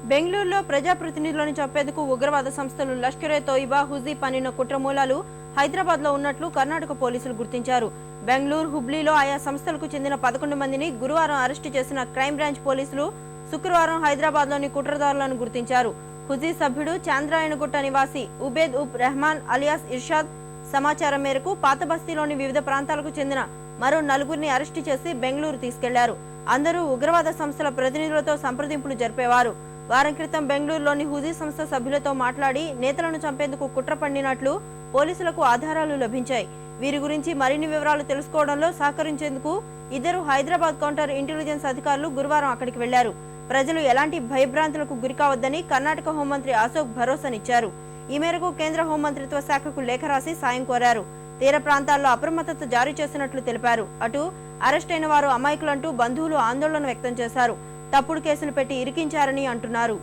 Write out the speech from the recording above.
బెంగళూరులో ప్రజాప్రతినిధులను చంపేందుకు ఉగ్రవాద సంస్థలు లష్కర్-ఏ-తోయిబా, హుజీ పన్నిన కుట్ర మూలాలు హైదరాబాద్ లో ఉన్నట్లు కర్ణాటక పోలీసులు గుర్తించారు. బెంగళూరు, హుబ్లీలో ఆయా సంస్థలకు చెందిన 11 మందిని గురువారం అరెస్టు చేసిన క్రైమ్ బ్రాంచ్ పోలీసులు శుక్రవారం హైదరాబాద్ లోని కుట్రదారులను గుర్తించారు. హుజీ సభ్యుడు చాంద్రాయణగుట్ట నివాసి ఉబేద్ ఉబ్ రెహమాన్ అలియాస్ ఇర్షాద్ సమాచారం మేరకు పాత బస్తీలోని వివిధ ప్రాంతాలకు చెందిన మరో 4గురిని అరెస్టు చేసి బెంగళూరు తీసుకెళ్లారు. అందరూ ఉగ్రవాద సంస్థల ప్రతినిధులతో సంప్రదింపులు జరిపేవారు. వారం క్రితం బెంగళూరులోని హుజీ సంస్థ సభ్యులతో మాట్లాడి నేతలను చంపేందుకు కుట్ర పన్నినట్లు పోలీసులకు ఆధారాలు లభించాయి. వీరి గురించి మరిన్ని వివరాలు తెలుసుకోవడంలో సహకరించేందుకు ఇద్దరు హైదరాబాద్ కౌంటర్ ఇంటెలిజెన్స్ అధికారులు గురువారం అక్కడికి వెళ్లారు. ప్రజలు ఎలాంటి భయభ్రాంతులకు గురికావద్దని కర్ణాటక హోంమంత్రి అశోక్ భరోసానిచ్చారు. ఈ మేరకు కేంద్ర హోంమంత్రిత్వ శాఖకు లేఖ రాసి సాయం కోరారు. తీర ప్రాంతాల్లో అప్రమత్తత జారీ చేసినట్లు తెలిపారు. అటు అరెస్టైన వారు అమాయకులంటూ బంధువులు ఆందోళన వ్యక్తం చేశారు. తప్పుడు కేసులు పెట్టి ఇరికించారని అంటున్నారు.